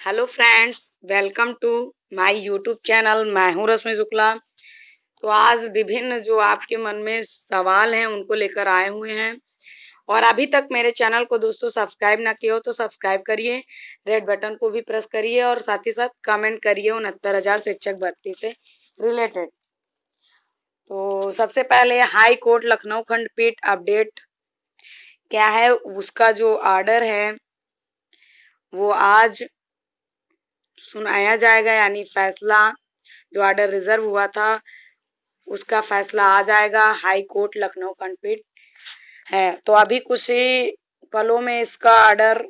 Hello friends, welcome to my YouTube channel. मैं हूं रश्मि शुक्ला। तो आज विभिन्न जो आपके मन में सवाल हैं उनको लेकर आए हुए हैं। और अभी तक मेरे चैनल को दोस्तों सब्सक्राइब ना किया हो तो सब्सक्राइब करिए, रेड बटन को भी प्रेस करिए और साथ ही साथ कमेंट करिए 69,000 शिक्षक भर्ती से रिलेटेड। तो सबसे पहले हाई कोर्ट लखनऊ खंडपीठ अपडेट क्या है, उसका जो ऑर्डर है वो आज सुनाया जाएगा, यानी फैसला जो ऑर्डर रिजर्व हुआ था उसका फैसला आ जाएगा। हाई कोर्ट लखनऊ खंडपीठ है, तो अभी कुछ ही पलों में इसका ऑर्डर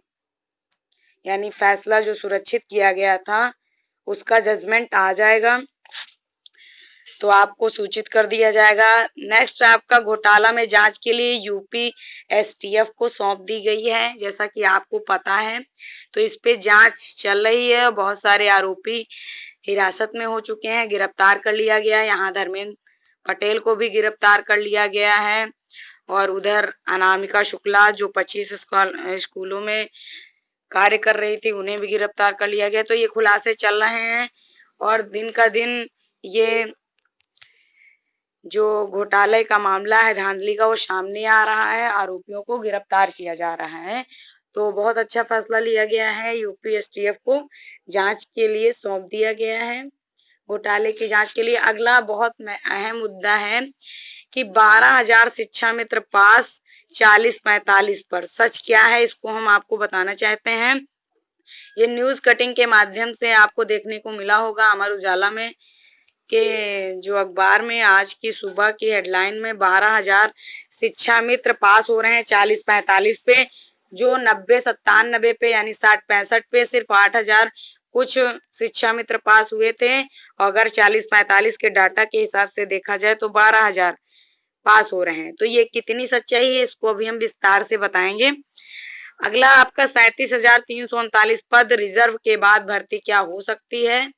यानी फैसला जो सुरक्षित किया गया था उसका जजमेंट आ जाएगा, तो आपको सूचित कर दिया जाएगा। नेक्स्ट आपका घोटाला में जांच के लिए यूपी एसटीएफ को सौंप दी गई है, जैसा कि आपको पता है। तो इस पे जांच चल रही है, बहुत सारे आरोपी हिरासत में हो चुके हैं, गिरफ्तार कर लिया गया है। यहाँ धर्मेंद्र पटेल को भी गिरफ्तार कर लिया गया है और उधर अनामिका शुक्ला जो 25 स्कूलों में कार्य कर रही थी उन्हें भी गिरफ्तार कर लिया गया। तो ये खुलासे चल रहे हैं और दिन का दिन ये जो घोटाले का मामला है, धांधली का, वो सामने आ रहा है, आरोपियों को गिरफ्तार किया जा रहा है। तो बहुत अच्छा फैसला लिया गया है, यूपी एसटीएफ को जांच के लिए सौंप दिया गया है, घोटाले की जांच के लिए। अगला बहुत अहम मुद्दा है कि 12,000 शिक्षा मित्र पास 40-45 पर। सच क्या है इसको हम आपको बताना चाहते हैं। ये न्यूज कटिंग के माध्यम से आपको देखने को मिला होगा अमर उजाला में के जो अखबार में आज की सुबह की हेडलाइन में 12,000 शिक्षा मित्र पास हो रहे हैं 40-45 पे, जो 90-97 पे यानी 60-65 पे सिर्फ 8,000 कुछ शिक्षा मित्र पास हुए थे। और अगर 40-45 के डाटा के हिसाब से देखा जाए तो 12,000 पास हो रहे हैं। तो ये कितनी सच्चाई है इसको अभी हम विस्तार से बताएंगे। अगला आपका 37,339 पद रिजर्व के बाद भर्ती क्या हो सकती है।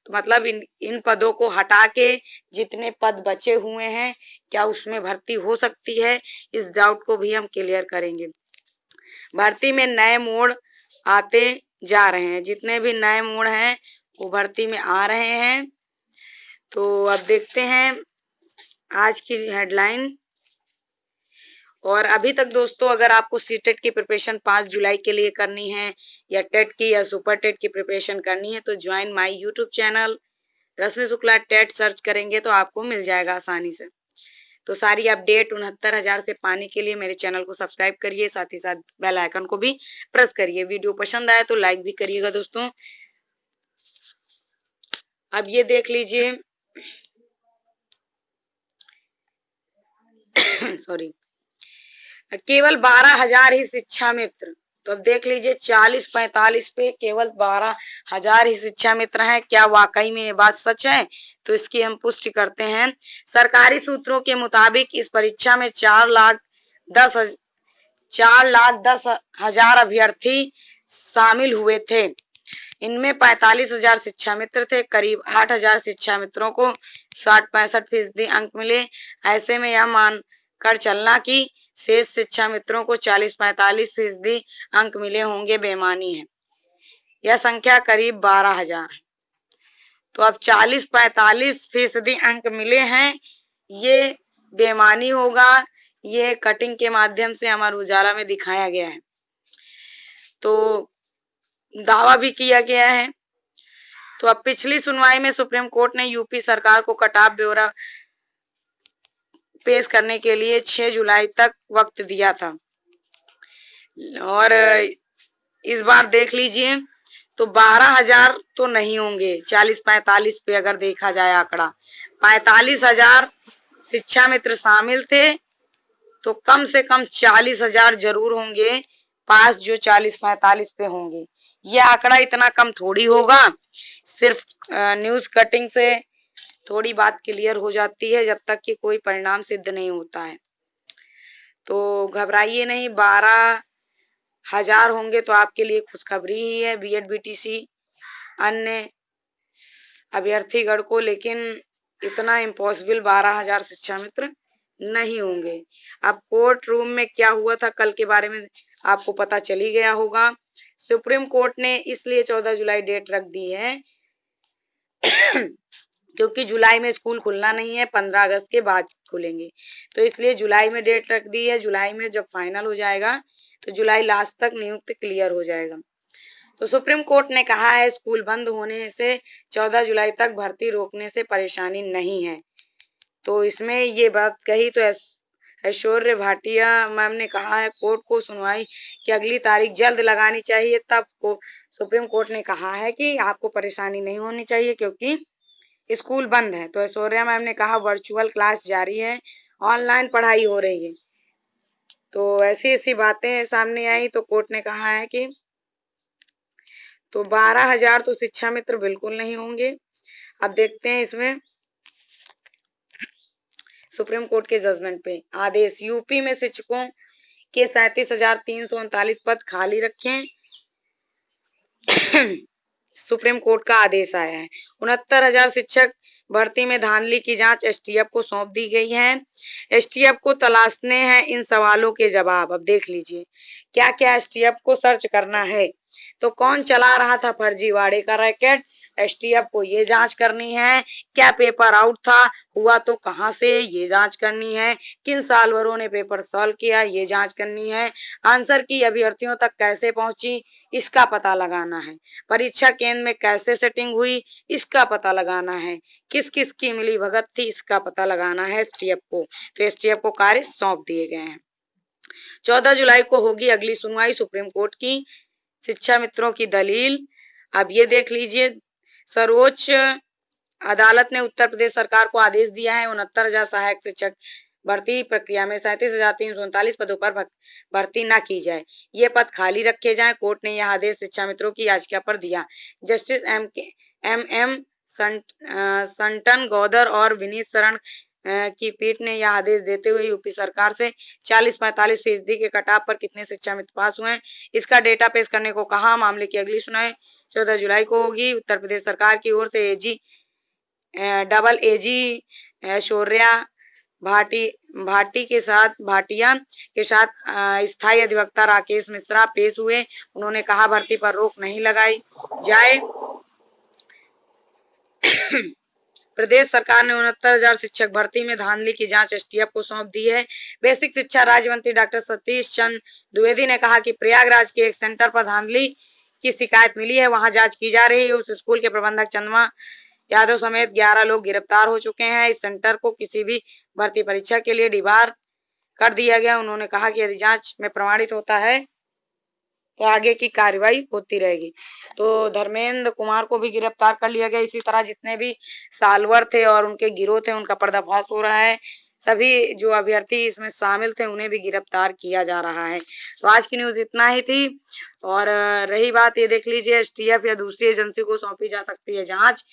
तो मतलब इन पदों को हटा के जितने पद बचे हुए हैं क्या उसमें भर्ती हो सकती है, इस डाउट को भी हम क्लियर करेंगे। भर्ती में नए मोड़ आते जा रहे हैं, जितने भी नए मोड़ हैं वो भर्ती में आ रहे हैं। तो अब देखते हैं आज की हेडलाइन। और अभी तक दोस्तों अगर आपको सीटेट की प्रिपरेशन 5 जुलाई के लिए करनी है या टेट की या सुपर टेट की प्रिपरेशन करनी है तो join my YouTube channel Rashmi Shukla TET search करेंगे तो आपको मिल जाएगा आसानी से। तो सारी अपडेट 69,000 से पाने के लिए मेरे चैनल को सब्सक्राइब करिए, साथ ही साथ बेल आइकन को भी प्रेस करिए। वीडियो पसंद आए तो लाइक भी करिएगा दोस्तों। अब ये देख लीजिए सॉरी, केवल 12,000 ही शिक्षा मित्र। तो अब देख लीजिए 40-45 पे केवल 12,000 ही शिक्षा मित्र हैं। क्या वाकई में ये बात सच है? तो इसकी हम पुष्टि करते हैं। सरकारी सूत्रों के मुताबिक इस परीक्षा में 4,10,000 अभ्यर्थी शामिल हुए थे। इनमें 45,000 शिक्षा मित्र थे। करीब 8,000 शिक्षा मित्रों को 60-65% अंक मिले। ऐसे में यह मान कर चलना कि शेष शिक्षा मित्रों को 40-45% अंक मिले होंगे बेमानी है। यह संख्या करीब 12,000 है। तो अब 40-45% अंक मिले हैं, ये बेमानी होगा। ये कटिंग के माध्यम से अमर उजाला में दिखाया गया है, तो दावा भी किया गया है। तो अब पिछली सुनवाई में सुप्रीम कोर्ट ने यूपी सरकार को कट ऑफ ब्यौरा पेश करने के लिए 6 जुलाई तक वक्त दिया था। और इस बार देख लीजिए तो 12,000 तो नहीं होंगे, 40-45 पे अगर देखा जाए आंकड़ा 45,000 शिक्षा मित्र शामिल थे, तो कम से कम 40,000 जरूर होंगे पास जो 40-45 पे होंगे। ये आंकड़ा इतना कम थोड़ी होगा। सिर्फ न्यूज कटिंग से थोड़ी बात क्लियर हो जाती है जब तक कि कोई परिणाम सिद्ध नहीं होता है। तो घबराइए नहीं, 12,000 होंगे तो आपके लिए खुशखबरी ही है बीएड बीटीसी अन्य अभ्यर्थीगण को, लेकिन इतना इम्पॉसिबल 12,000 शिक्षा मित्र नहीं होंगे। अब कोर्ट रूम में क्या हुआ था कल के बारे में आपको पता चली गया होगा। सुप्रीम कोर्ट ने इसलिए 14 जुलाई डेट रख दी है क्योंकि जुलाई में स्कूल खुलना नहीं है, 15 अगस्त के बाद खुलेंगे, तो इसलिए जुलाई में डेट रख दी है। जुलाई में जब फाइनल हो जाएगा तो जुलाई लास्ट तक नियुक्त क्लियर हो जाएगा। तो सुप्रीम कोर्ट ने कहा है स्कूल बंद होने से 14 जुलाई तक भर्ती रोकने से परेशानी नहीं है। तो इसमें ये बात कही तो ऐश्वर्या भाटिया मैम ने कहा है कोर्ट को सुनवाई की अगली तारीख जल्द लगानी चाहिए। तब को सुप्रीम कोर्ट ने कहा है कि आपको परेशानी नहीं होनी चाहिए क्योंकि स्कूल बंद है। तो ऐश्वर्या मैम ने कहा वर्चुअल क्लास जारी है, ऑनलाइन पढ़ाई हो रही है। तो ऐसी ऐसी बातें सामने आई तो कोर्ट ने कहा है कि तो 12,000 तो शिक्षा मित्र बिल्कुल नहीं होंगे। अब देखते हैं इसमें सुप्रीम कोर्ट के जजमेंट पे आदेश। यूपी में शिक्षकों के 37,339 पद खाली रखें सुप्रीम कोर्ट का आदेश आया है। 69,000 शिक्षक भर्ती में धांधली की जांच एसटीएफ को सौंप दी गई है। एसटीएफ को तलाशने हैं इन सवालों के जवाब। अब देख लीजिए क्या क्या एसटीएफ को सर्च करना है। तो कौन चला रहा था फर्जीवाड़े का रैकेट, एसटीएफ को ये जांच करनी है। क्या पेपर आउट था, हुआ तो कहां से, ये जांच करनी है। किन सालवरों ने पेपर सॉल्व किया, ये जांच करनी है। आंसर की अभ्यर्थियों तक कैसे पहुंची, इसका पता लगाना है। परीक्षा केंद्र में कैसे सेटिंग हुई, इसका पता लगाना है। किस किस की मिली भगत थी, इसका पता लगाना है एसटीएफ को। तो एसटीएफ को कार्य सौंप दिए गए हैं। 14 जुलाई को होगी अगली सुनवाई सुप्रीम कोर्ट की शिक्षा मित्रों की दलील। अब ये देख लीजिए सर्वोच्च अदालत ने उत्तर प्रदेश सरकार को आदेश दिया है 69,000 सहायक शिक्षक भर्ती प्रक्रिया में 37,339 पदों पर भर्ती न की जाए, ये पद खाली रखे जाएं। कोर्ट ने यह आदेश शिक्षा मित्रों की याचिका पर दिया। जस्टिस एम संटन गौदर और विनीत शरण की पीठ ने यह आदेश देते हुए यूपी सरकार से 40-45% के कटाव पर कितने शिक्षा मित्र पास हुए हैं, इसका डेटा पेश करने को कहा। मामले की अगली सुनवाई 14 जुलाई को होगी। उत्तर प्रदेश सरकार की ओर से डबल एजी ऐश्वर्या भाटिया के साथ स्थायी अधिवक्ता राकेश मिश्रा पेश हुए। उन्होंने कहा भर्ती पर रोक नहीं लगाई जाए। प्रदेश सरकार ने 69,000 शिक्षक भर्ती में धांधली की जांच एसटीएफ को सौंप दी है। बेसिक शिक्षा राज्य मंत्री डॉक्टर सतीश चंद्र द्विवेदी ने कहा कि प्रयागराज के एक सेंटर पर धांधली की शिकायत मिली है, वहां जांच की जा रही है। उस स्कूल के प्रबंधक चंद्रमा यादव समेत 11 लोग गिरफ्तार हो चुके हैं। इस सेंटर को किसी भी भर्ती परीक्षा के लिए डिबार कर दिया गया। उन्होंने कहा कि यदि जांच में प्रमाणित होता है तो आगे की कार्रवाई होती रहेगी। तो धर्मेंद्र कुमार को भी गिरफ्तार कर लिया गया। इसी तरह जितने भी सालवर थे और उनके गिरोह थे उनका पर्दाफाश हो रहा है। सभी जो अभ्यर्थी इसमें शामिल थे उन्हें भी गिरफ्तार किया जा रहा है। तो आज की न्यूज इतना ही थी। और रही बात ये देख लीजिए एसटीएफ या दूसरी एजेंसी को सौंपी जा सकती है जांच।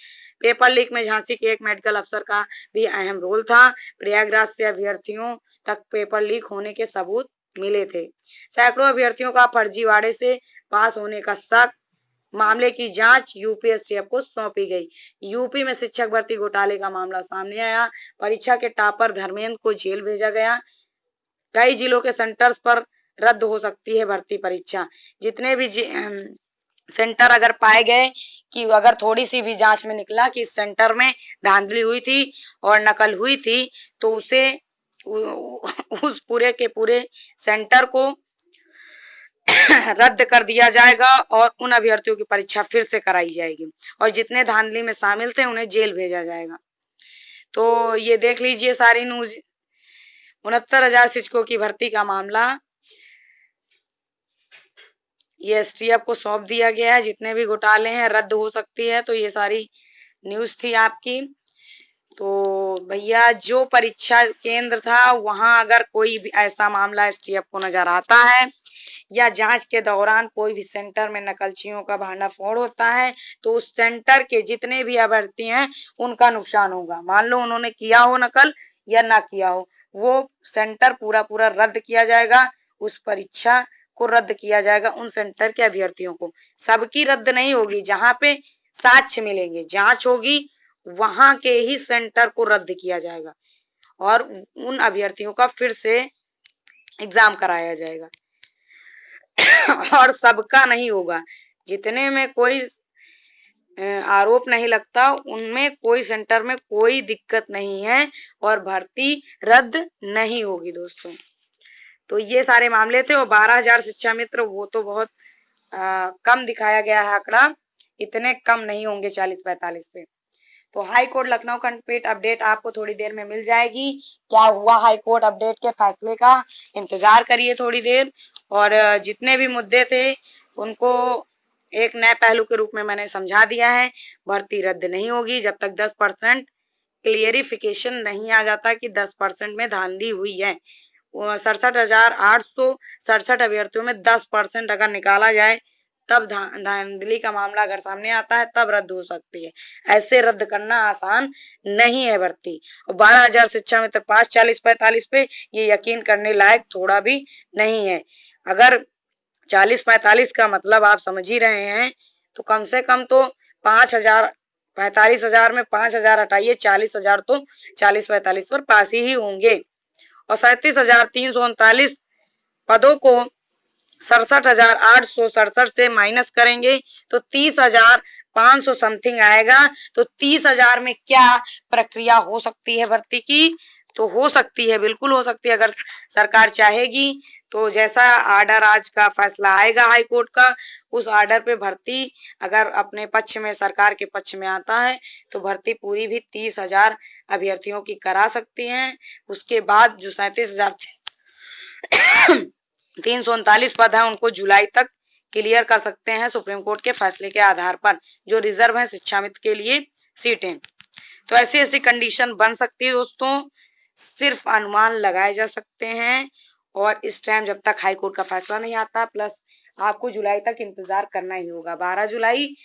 पेपर लीक में झांसी के एक मेडिकल अफसर का भी अहम रोल था। प्रयागराज से अभ्यर्थियों तक पेपर लीक होने के सबूत मिले थे। सैकड़ों अभ्यर्थियों का फर्जीवाड़े से पास होने का शक। मामले की जांच यूपीएससीएफ को सौंपी गई। यूपी में शिक्षक भर्ती घोटाले का मामला सामने आया। परीक्षा के टॉपर धर्मेंद्र को जेल भेजा गया। कई जिलों के सेंटर्स पर रद्द हो सकती है भर्ती परीक्षा। जितने भी सेंटर अगर पाए गए कि अगर थोड़ी सी भी जांच में निकला कि इस सेंटर में धांधली हुई थी और नकल हुई थी तो उसे उस पूरे के पूरे सेंटर को रद्द कर दिया जाएगा और उन अभ्यर्थियों की परीक्षा फिर से कराई जाएगी और जितने धांधली में शामिल थे उन्हें जेल भेजा जाएगा। तो ये देख लीजिए सारी न्यूज। 69,000 शिक्षकों की भर्ती का मामला ये एसटीएफ को सौंप दिया गया है। जितने भी घोटाले हैं रद्द हो सकती है। तो ये सारी न्यूज थी आपकी। तो भैया जो परीक्षा केंद्र था वहां अगर कोई भी ऐसा मामला एसटीएफ को नजर आता है या जांच के दौरान कोई भी सेंटर में नकलचियों का भांडाफोड़ होता है तो उस सेंटर के जितने भी अभ्यर्थी हैं उनका नुकसान होगा। मान लो उन्होंने किया हो नकल या ना किया हो, वो सेंटर पूरा पूरा रद्द किया जाएगा। उस परीक्षा को रद्द किया जाएगा। उन सेंटर के अभ्यर्थियों को सबकी रद्द नहीं होगी। जहां पे साक्ष्य मिलेंगे, जांच होगी, वहां के ही सेंटर को रद्द किया जाएगा और उन अभ्यर्थियों का फिर से एग्जाम कराया जाएगा। और सबका नहीं होगा। जितने में कोई आरोप नहीं लगता उनमें कोई सेंटर में कोई दिक्कत नहीं है और भर्ती रद्द नहीं होगी दोस्तों। तो ये सारे मामले थे। और 12,000 शिक्षा मित्र वो तो बहुत कम दिखाया गया है आंकड़ा, इतने कम नहीं होंगे 40-45 पे। तो हाई कोर्ट लखनऊ खंडपीठ अपडेट आपको थोड़ी देर में मिल जाएगी। क्या हुआ हाई कोर्ट अपडेट के फैसले का, इंतजार करिए थोड़ी देर। और जितने भी मुद्दे थे उनको एक नए पहलू के रूप में मैंने समझा दिया है। भर्ती रद्द नहीं होगी जब तक 10% क्लियरिफिकेशन नहीं आ जाता कि 10% में धांधली हुई है। 67,867 अभ्यर्थियों में 10% अगर निकाला जाए तब धांधली का मामला अगर सामने आता है तब रद्द हो सकती है। ऐसे रद्द करना आसान नहीं है भर्ती। और 12,000 शिक्षा मित्र पास 40-45 पे, ये यकीन करने लायक थोड़ा भी नहीं है। अगर 40-45 का मतलब आप समझ ही रहे हैं, तो कम से कम तो 5,000 45,000 में 5,000 हटाइए, 40,000 तो 40-45 पर पास ही होंगे। और 37,339 पदों को 67,867 से माइनस करेंगे तो 30,500 समथिंग आएगा। तो 30,000 में क्या प्रक्रिया हो सकती है भर्ती की? तो हो सकती है, बिल्कुल हो सकती है, अगर सरकार चाहेगी तो। जैसा आर्डर आज का फैसला आएगा हाई कोर्ट का, उस आर्डर पे भर्ती अगर अपने पक्ष में, सरकार के पक्ष में आता है तो भर्ती पूरी भी 30,000 अभ्यर्थियों की करा सकती हैं। उसके बाद जो 37,339 पद है उनको जुलाई तक क्लियर कर सकते हैं सुप्रीम कोर्ट के फैसले के आधार पर, जो रिजर्व है शिक्षा मित्र के लिए सीटें। तो ऐसी ऐसी कंडीशन बन सकती है दोस्तों, सिर्फ अनुमान लगाए जा सकते हैं। और इस टाइम जब तक हाई कोर्ट का फैसला नहीं आता, प्लस आपको जुलाई तक इंतजार करना ही होगा। 12 जुलाई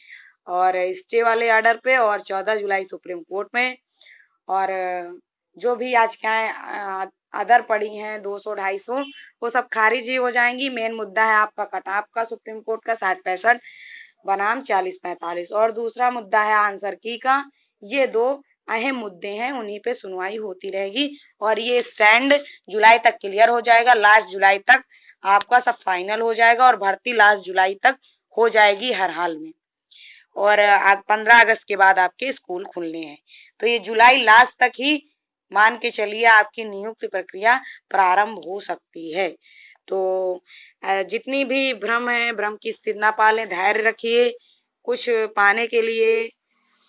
और स्टे वाले ऑर्डर पे, और 14 जुलाई सुप्रीम कोर्ट में। और जो भी आज क्या अदर पड़ी हैं 200-250 वो सब खारिज ही हो जाएंगी। मेन मुद्दा है आपका कट ऑफ का, सुप्रीम कोर्ट का 60-65 बनाम 40-45, और दूसरा मुद्दा है आंसर की का। ये दो अहम मुद्दे हैं, उन्हीं पे सुनवाई होती रहेगी। और ये स्टैंड जुलाई तक क्लियर हो जाएगा। लास्ट जुलाई तक आपका सब फाइनल हो जाएगा और भर्ती लास्ट जुलाई तक हो जाएगी हर हाल में। और 15 अगस्त के बाद आपके स्कूल खुलने हैं। तो ये जुलाई लास्ट तक ही मान के चलिए आपकी नियुक्ति प्रक्रिया प्रारंभ हो सकती है। तो जितनी भी भ्रम है, भ्रम की स्थिति ना पालें, धैर्य रखिए। कुछ पाने के लिए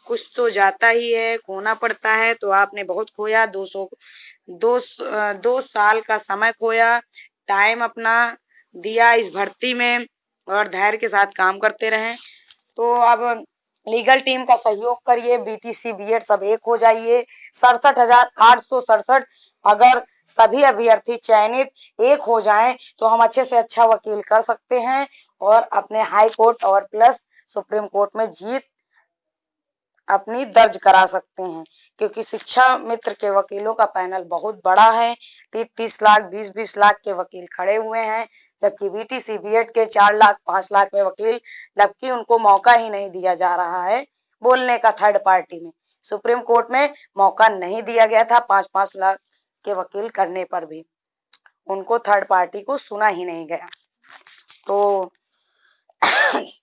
कुछ तो जाता ही है, खोना पड़ता है। तो आपने बहुत खोया, 2 साल का समय खोया, टाइम अपना दिया इस भर्ती में, और धैर्य के साथ काम करते रहें। तो अब लीगल टीम का सहयोग करिए, बीटीसी बीएड सब एक हो जाइए। 67,867 अगर सभी अभ्यर्थी चयनित एक हो जाएं तो हम अच्छे से अच्छा वकील कर सकते हैं और अपने हाई कोर्ट और प्लस सुप्रीम कोर्ट में जीत अपनी दर्ज करा सकते हैं। क्योंकि शिक्षा मित्र के वकीलों का पैनल बहुत बड़ा है, 30-30 लाख 20-20 लाख के वकील खड़े हुए हैं, जबकि बीटीसी बीएड के 4 लाख 5 लाख में वकील, जबकि उनको मौका ही नहीं दिया जा रहा है बोलने का थर्ड पार्टी में। सुप्रीम कोर्ट में मौका नहीं दिया गया था 5-5 लाख के वकील करने पर भी, उनको थर्ड पार्टी को सुना ही नहीं गया। तो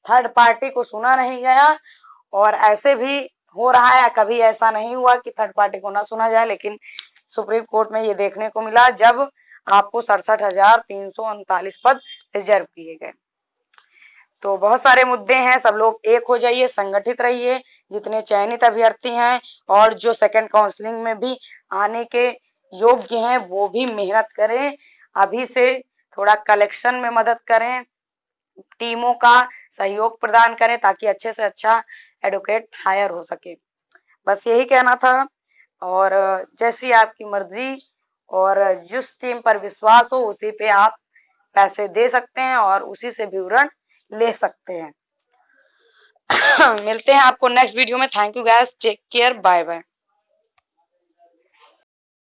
थर्ड पार्टी को सुना नहीं गया, और ऐसे भी हो रहा है, कभी ऐसा नहीं हुआ कि थर्ड पार्टी को ना सुना जाए, लेकिन सुप्रीम कोर्ट में ये देखने को मिला जब आपको 67,339 पद रिजर्व किए गए। तो बहुत सारे मुद्दे हैं, सब लोग एक हो जाइए, संगठित रहिए। जितने चयनित अभ्यर्थी हैं और जो सेकंड काउंसलिंग में भी आने के योग्य हैं वो भी मेहनत करें, अभी से थोड़ा कलेक्शन में मदद करें, टीमों का सहयोग प्रदान करें ताकि अच्छे से अच्छा एडवोकेट हायर हो सके। बस यही कहना था। और जैसी आपकी मर्जी, और जिस टीम पर विश्वास हो उसी पे आप पैसे दे सकते हैं और उसी से विवरण ले सकते हैं। मिलते हैं आपको नेक्स्ट वीडियो में। Thank you guys, take care, bye bye.